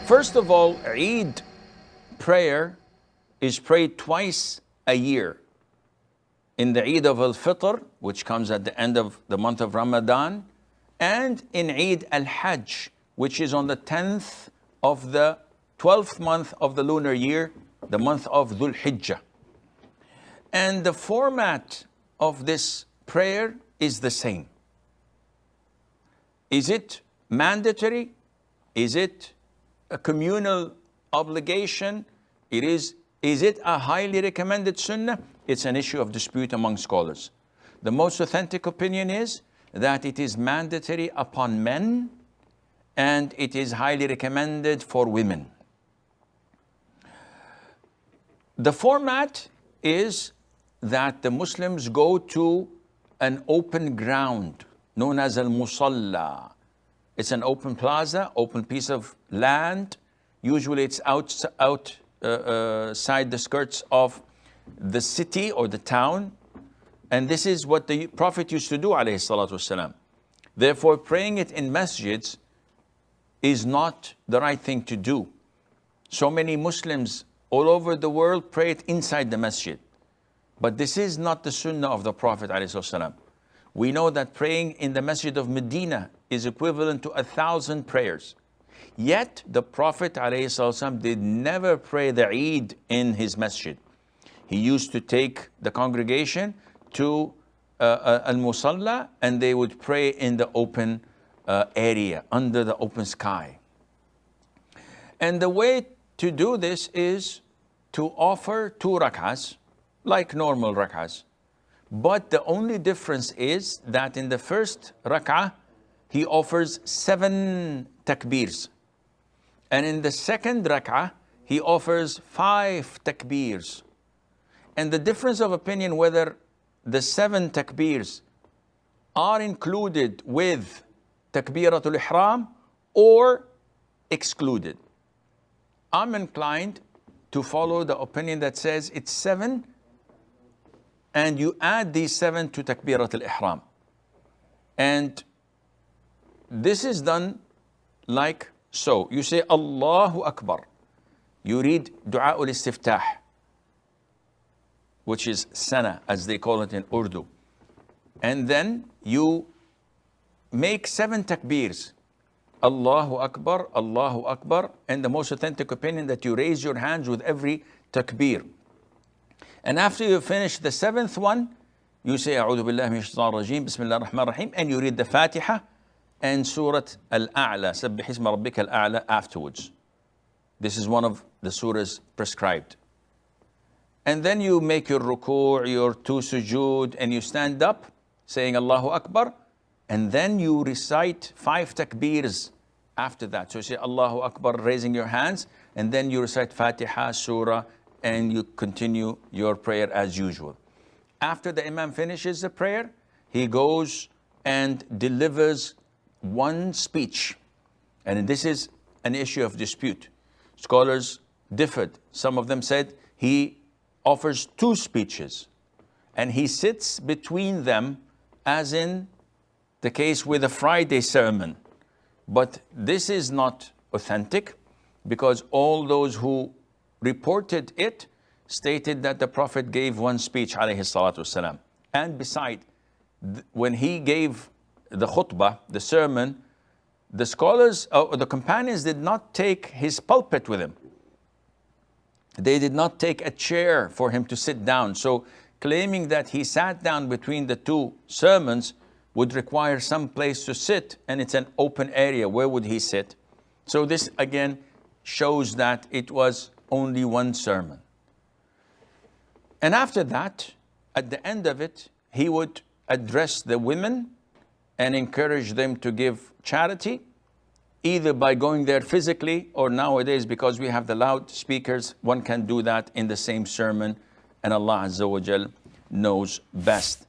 First of all, EID prayer is prayed twice a year. In the Eid of al-Fitr, which comes at the end of the month of Ramadan, and in Eid al-Hajj, which is on the 10th of the 12th month of the lunar year, the month of Dhul Hijjah. And the format of this prayer is the same. Is it mandatory? Is it a communal obligation? Is it a highly recommended sunnah? It's an issue of dispute among scholars. The most authentic opinion is that it is mandatory upon men and it is highly recommended for women. The format is that the Muslims go to an open ground known as al-musalla. It's an open plaza, open piece of land. Usually it's outside the skirts of the city or the town. And this is what the Prophet used to do, alayhi salatu wasalam. Therefore, praying it in masjids is not the right thing to do. So many Muslims all over the world pray it inside the masjid. But this is not the sunnah of the Prophet alayhi salatu wasalam. We know that praying in the masjid of Medina is equivalent to 1,000 prayers. Yet the Prophet ﷺ did never pray the Eid in his masjid. He used to take the congregation to al-Musalla, and they would pray in the open area, under the open sky. And the way to do this is to offer 2 rak'ahs, like normal rak'ahs. But the only difference is that in the first rak'ah, he offers 7 takbirs. And in the second rak'ah, he offers 5 takbirs. And the difference of opinion whether the 7 takbirs are included with takbiratul ihram or excluded. I'm inclined to follow the opinion that says it's 7 and you add these 7 to takbiratul ihram. And this is done like so. You say Allahu Akbar. You read Dua ul-Istiftah, which is Sunnah, as they call it in Urdu. And then you make 7 takbirs. Allahu Akbar, Allahu Akbar. And the most authentic opinion that you raise your hands with every takbir. And after you finish the 7th one, you say A'udhu billahi minash shaitanir rajeem, Bismillah ar-Rahman ar-Rahim, and you read the Fatiha and Surah Al-A'la, Sabbih isma rabbika al-A'la afterwards. This is one of the surahs prescribed. And then you make your ruku', your 2 sujood, and you stand up saying Allahu Akbar, and then you recite 5 takbirs after that. So you say Allahu Akbar, raising your hands, and then you recite Fatiha, Surah, and you continue your prayer as usual. After the Imam finishes the prayer, he goes and delivers 1 speech. And this is an issue of dispute. Scholars differed. Some of them said he offers 2 speeches and he sits between them, as in the case with the Friday sermon. But this is not authentic, because all those who reported it stated that the Prophet gave 1 speech, alayhi salatu wasalam. And beside, when he gave the khutbah, the sermon, the scholars, the companions did not take his pulpit with him. They did not take a chair for him to sit down. So claiming that he sat down between the 2 sermons would require some place to sit, and it's an open area. Where would he sit? So this again shows that it was only 1 sermon. And after that, at the end of it, he would address the women and encourage them to give charity, either by going there physically, or nowadays, because we have the loudspeakers, one can do that in the same sermon, and Allah Azza wa Jal knows best.